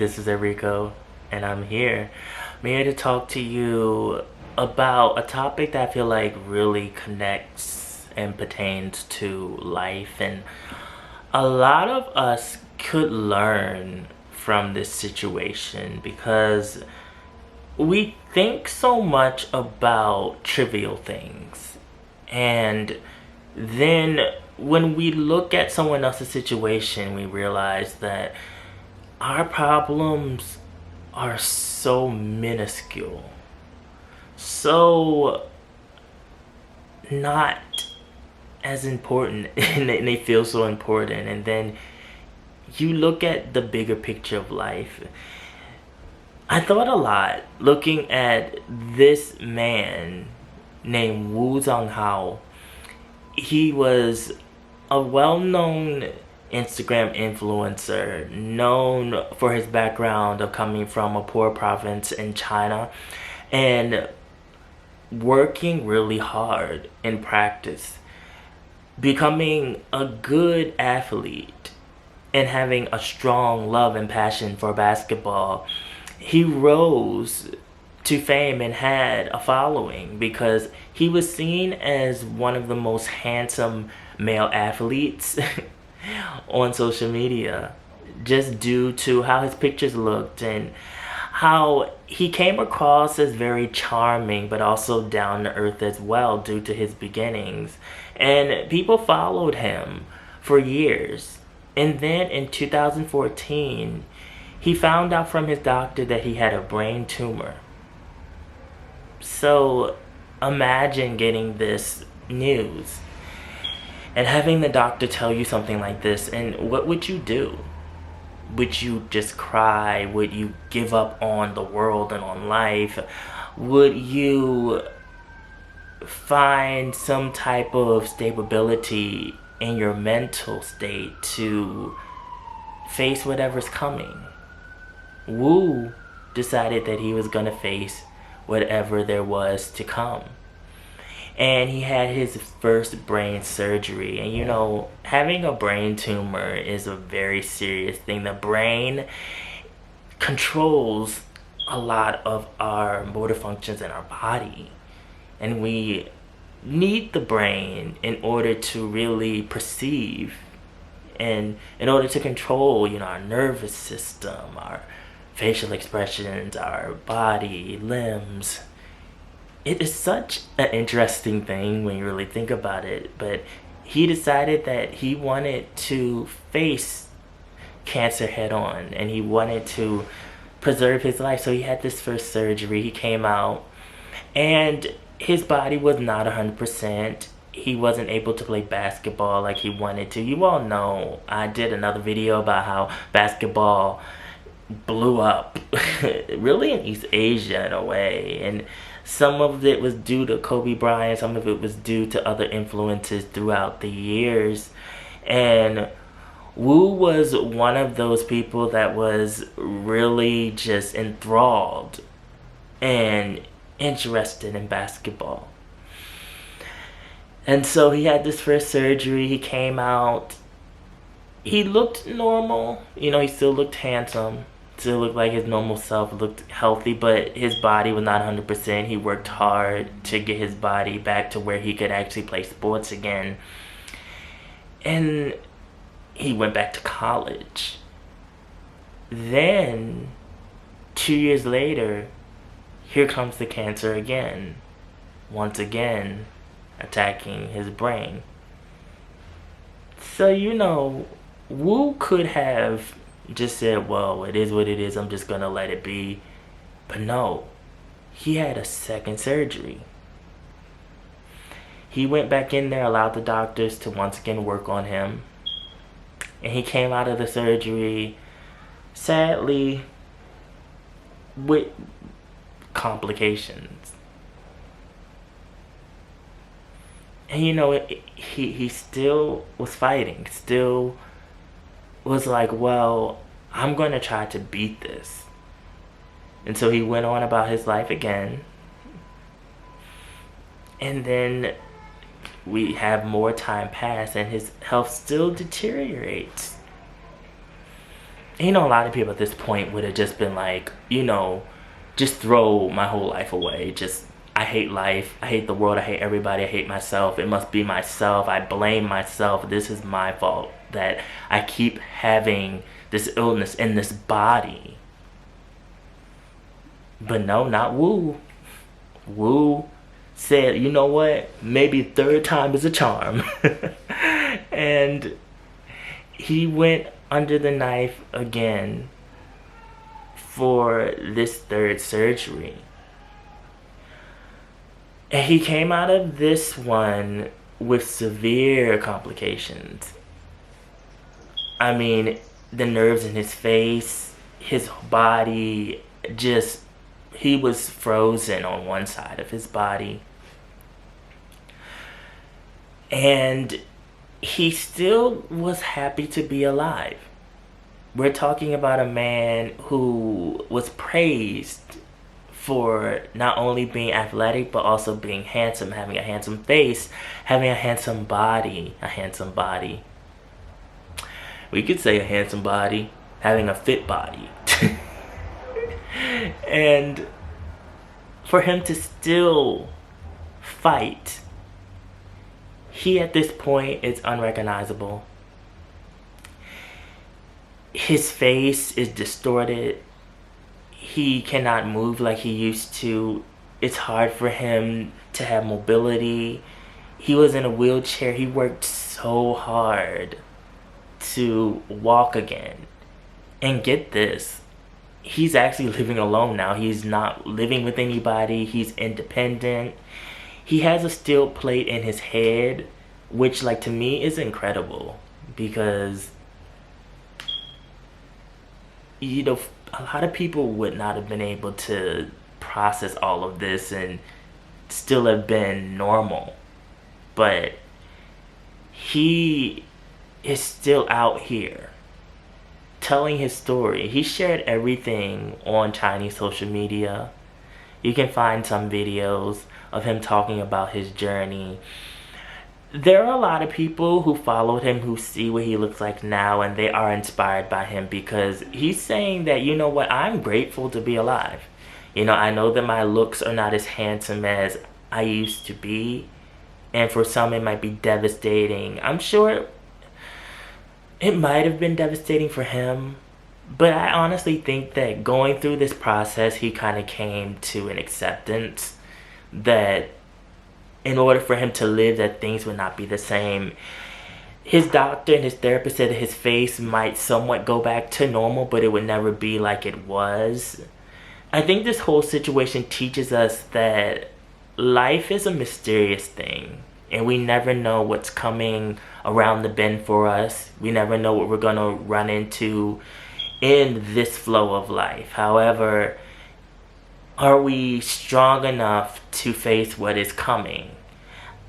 this is Erico, and I'm here. I'm here to talk to you about a topic that I feel like really connects and pertains to life, and a lot of us could learn from this situation because we think so much about trivial things, and then when we look at someone else's situation, we realize that our problems are so minuscule, so not as important, and they feel so important. And then you look at the bigger picture of life. I thought a lot looking at this man named Wu Zonghao. He was a well-known Instagram influencer, known for his background of coming from a poor province in China and working really hard in practice, becoming a good athlete, and having a strong love and passion for basketball. He rose to fame and had a following because he was seen as one of the most handsome male athletes on social media, just due to how his pictures looked and how he came across as very charming but also down to earth as well, due to his beginnings. And people followed him for years. And then in 2014, he found out from his doctor that he had a brain tumor. So imagine getting this news and having the doctor tell you something like this, and what would you do? Would you just cry? Would you give up on the world and on life? Would you find some type of stability in your mental state to face whatever's coming? Wu decided that he was gonna face whatever there was to come. And he had his first brain surgery. And you know, having a brain tumor is a very serious thing. The brain controls a lot of our motor functions in our body. And we need the brain in order to really perceive and in order to control, our nervous system, our facial expressions, our body, limbs. It is such an interesting thing when you really think about it, but he decided that he wanted to face cancer head on and he wanted to preserve his life. So he had this first surgery. He came out and his body was not 100%. He wasn't able to play basketball like he wanted to. You all know I did another video about how basketball blew up really in East Asia in a way, and some of it was due to Kobe Bryant, some of it was due to other influences throughout the years. And Wu was one of those people that was really just enthralled and interested in basketball. And so he had this first surgery. He came out. He looked normal. He still looked handsome. Still looked like his normal self, looked healthy, but his body was not 100%. He worked hard to get his body back to where he could actually play sports again. And he went back to college. Then, 2 years later, here comes the cancer again. Once again, attacking his brain. So, Wu could have just said, well, it is what it is, I'm just gonna let it be. But no, he had a second surgery. He went back in there, allowed the doctors to once again work on him, and he came out of the surgery, sadly, with complications. And he still was fighting, still was like, well, I'm going to try to beat this. And so he went on about his life again. And then we have more time pass and his health still deteriorates. you know, a lot of people at this point would have just been like, you know, just throw my whole life away. Just, I hate life. I hate the world. I hate everybody. I hate myself. It must be myself. I blame myself. This is my fault that I keep having this illness in this body. But no, not Wu. Wu said, you know what? Maybe third time is a charm. And he went under the knife again for this third surgery. And he came out of this one with severe complications. I mean, the nerves in his face, his body, just, he was frozen on one side of his body. And he still was happy to be alive. We're talking about a man who was praised for not only being athletic, but also being handsome, having a handsome face, having a handsome body. A handsome body. We could say a handsome body, having a fit body. And for him to still fight, he at this point is unrecognizable. His face is distorted. He cannot move like he used to. It's hard for him to have mobility. He was in a wheelchair. He worked so hard to walk again. And get this, he's actually living alone now. He's not living with anybody. He's independent. He has a steel plate in his head, which, like, to me is incredible, because, you know, a lot of people would not have been able to process all of this and still have been normal. But he is still out here telling his story. He shared everything on Chinese social media. You can find some videos of him talking about his journey. There are a lot of people who followed him who see what he looks like now, and they are inspired by him, because he's saying that, you know what, I'm grateful to be alive. You know, I know that my looks are not as handsome as I used to be, and for some it might be devastating. I'm sure it might have been devastating for him, but I honestly think that going through this process, he kind of came to an acceptance that in order for him to live, that things would not be the same. His doctor and his therapist said that his face might somewhat go back to normal, but it would never be like it was. I think this whole situation teaches us that life is a mysterious thing, and we never know what's coming around the bend for us. We never know what we're going to run into in this flow of life. However, are we strong enough to face what is coming?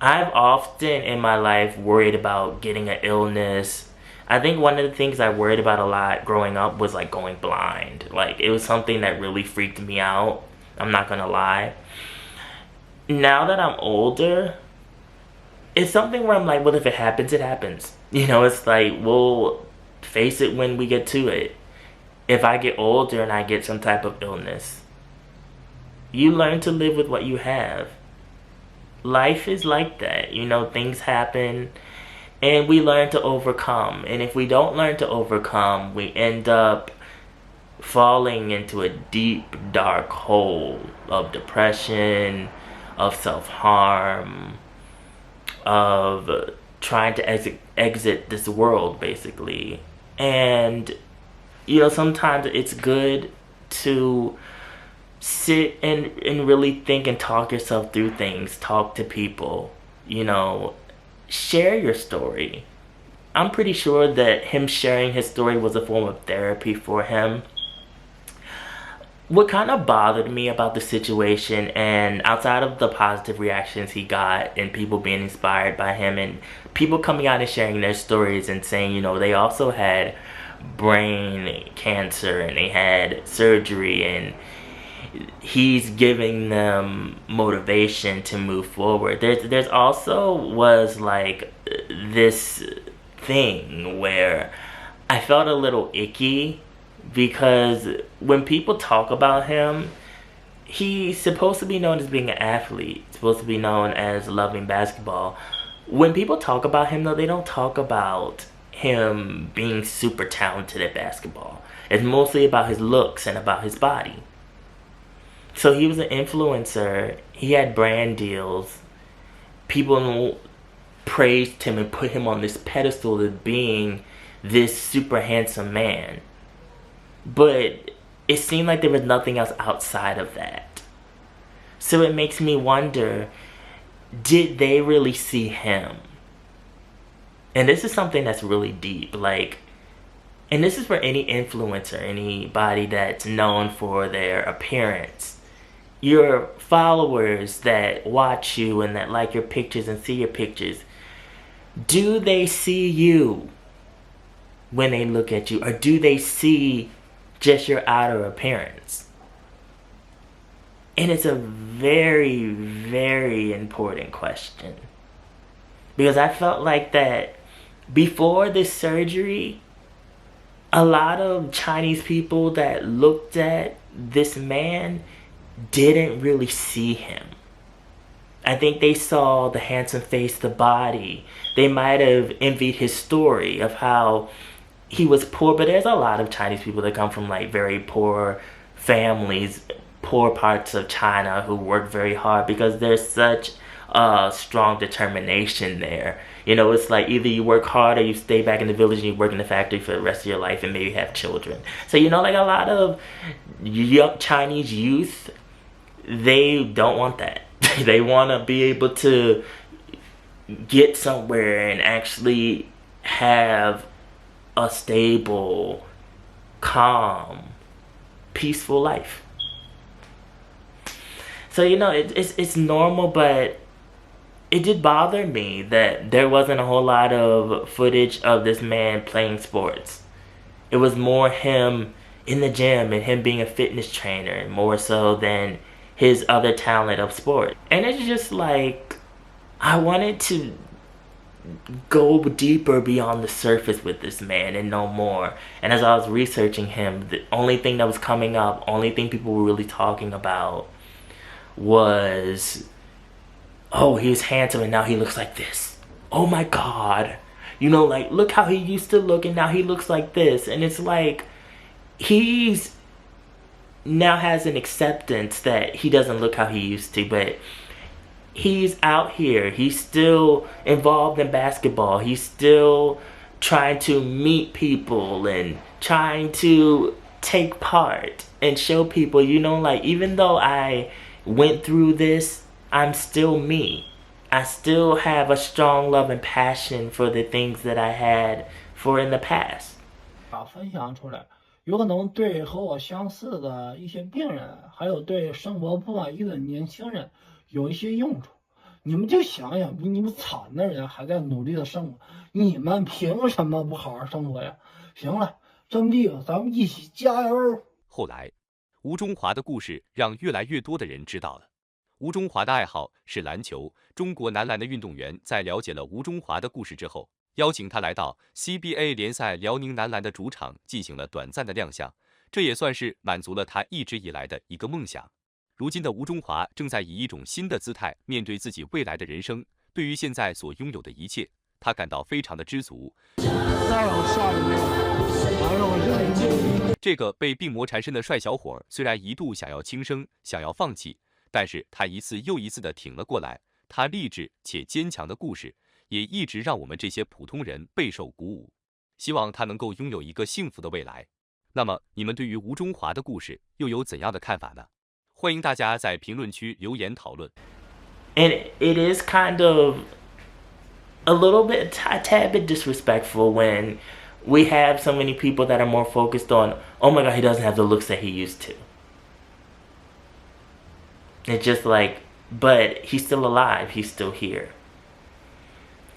I've often in my life worried about getting an illness. I think one of the things I worried about a lot growing up was like going blind. Like, it was something that really freaked me out. I'm not gonna lie. Now that I'm older, it's something where I'm like, well, if it happens, it happens. You know, it's like, we'll face it when we get to it. If I get older and I get some type of illness, you learn to live with what you have. Life is like that. You know, things happen and we learn to overcome. And if we don't learn to overcome, we end up falling into a deep, dark hole of depression, of self-harm, of trying to exit this world, basically. And, you know, sometimes it's good to sit and really think and talk yourself through things. Talk to people, you know, share your story. I'm pretty sure that him sharing his story was a form of therapy for him. What kind of bothered me about the situation, and outside of the positive reactions he got and people being inspired by him and people coming out and sharing their stories and saying, you know, they also had brain cancer and they had surgery, and he's giving them motivation to move forward. There's also was like this thing where I felt a little icky because when people talk about him, he's supposed to be known as being an athlete, supposed to be known as loving basketball. When people talk about him, though, they don't talk about him being super talented at basketball. It's mostly about his looks and about his body. So he was an influencer. He had brand deals. People praised him and put him on this pedestal as being this super handsome man. But it seemed like there was nothing else outside of that. So it makes me wonder, did they really see him? And this is something that's really deep. Like, and this is for any influencer, anybody that's known for their appearance. Your followers that watch you and that like your pictures and see your pictures, do they see you when they look at you? Or do they see just your outer appearance? And it's a very, very important question. Because I felt like that before this surgery, a lot of Chinese people that looked at this man didn't really see him. I think they saw the handsome face, the body. They might have envied his story of how he was poor, but there's a lot of Chinese people that come from like very poor families, poor parts of China, who work very hard because there's such strong determination there. You know, it's like either you work hard or you stay back in the village and you work in the factory for the rest of your life and maybe have children. So, you know, like a lot of young Chinese youth, they don't want that. They want to be able to get somewhere and actually have a stable, calm, peaceful life. So, you know, it's normal, but it did bother me that there wasn't a whole lot of footage of this man playing sports. It was more him in the gym and him being a fitness trainer, more so than his other talent of sport. And it's just like, I wanted to go deeper beyond the surface with this man and know more. And as I was researching him, the only thing that was coming up, only thing people were really talking about was, oh, he was handsome and now he looks like this. Oh my God. You know, like, look how he used to look and now he looks like this. And it's like, he's now has an acceptance that he doesn't look how he used to, but he's out here. He's still involved in basketball. He's still trying to meet people and trying to take part and show people, you know, like, even though I went through this, I'm still me. I still have a strong love and passion for the things that I had for in the past. 分享出来，有可能对和我相似的一些病人，还有对生活不满意的年轻人有一些用处。你们就想想，比你们惨的人还在努力的生活，你们凭什么不好好生活呀？行了，真弟，咱们一起加油！后来，吴中华的故事让越来越多的人知道了。吴中华的爱好是篮球，中国男篮的运动员在了解了吴中华的故事之后，邀请他来到 CBA 联赛辽宁男篮的主场进行了短暂的亮相，这也算是满足了他一直以来的一个梦想。如今的吴中华正在以一种新的姿态面对自己未来的人生，对于现在所拥有的一切，他感到非常的知足。这个被病魔缠身的帅小伙虽然一度想要轻生，想要放弃，但是他一次又一次地挺了过来。他励志且坚强的故事，也一直让我们这些普通人备受鼓舞。希望他能够拥有一个幸福的未来。那么，你们对于吴中华的故事又有怎样的看法呢？欢迎大家在评论区留言讨论。And it is kind of a little bit, a tad bit disrespectful when we have so many people that are more focused on, oh my God, he doesn't have the looks that he used to. It's just like, but he's still alive. He's still here.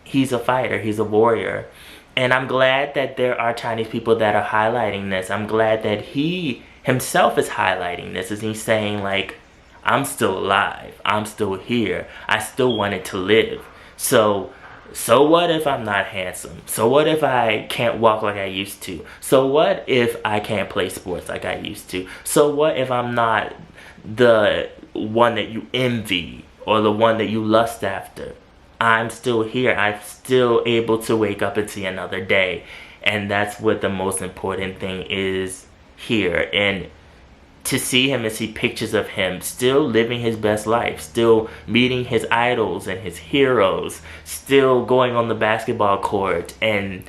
He's a fighter. He's a warrior. And I'm glad that there are Chinese people that are highlighting this. I'm glad that he himself is highlighting this, as he's saying, like, I'm still alive. I'm still here. I still wanted to live. So So what if I'm not handsome? So what if I can't walk like I used to? So what if I can't play sports like I used to? So what if I'm not the one that you envy or the one that you lust after? I'm still here. I'm still able to wake up and see another day. And that's what the most important thing is here. And to see him and see pictures of him still living his best life, still meeting his idols and his heroes, still going on the basketball court and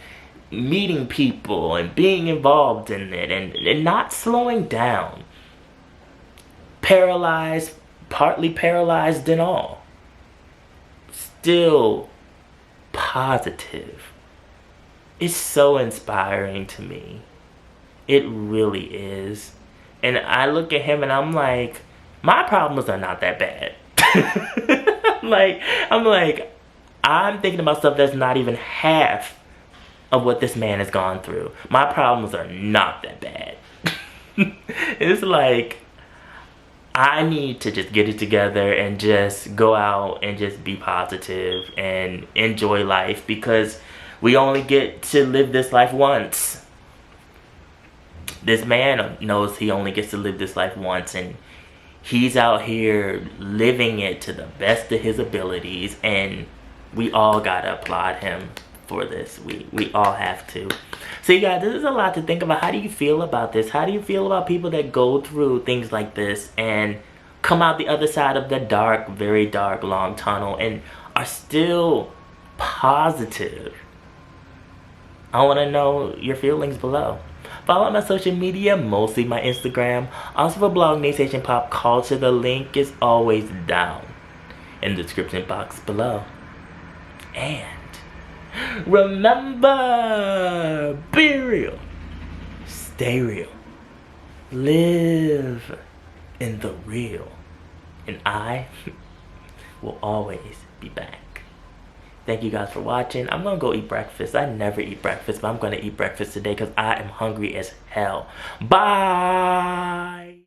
meeting people and being involved in it and not slowing down. Paralyzed, partly paralyzed and all. Still positive. It's so inspiring to me. It really is. And I look at him and I'm like, my problems are not that bad. I'm thinking about stuff that's not even half of what this man has gone through. My problems are not that bad. It's like, I need to just get it together and just go out and just be positive and enjoy life, because we only get to live this life once. This man knows he only gets to live this life once, and he's out here living it to the best of his abilities, and we all gotta applaud him for this. We all have to. So you guys, this is a lot to think about. How do you feel about this? How do you feel about people that go through things like this and come out the other side of the dark, very dark, long tunnel and are still positive? I want to know your feelings below. Follow my social media, mostly my Instagram. Also for blog Nate Station Pop Culture. The link is always down in the description box below. And remember, be real, stay real, live in the real, and I will always be back. Thank you guys for watching. I'm gonna go eat breakfast. I never eat breakfast, but I'm gonna eat breakfast today because I am hungry as hell. Bye!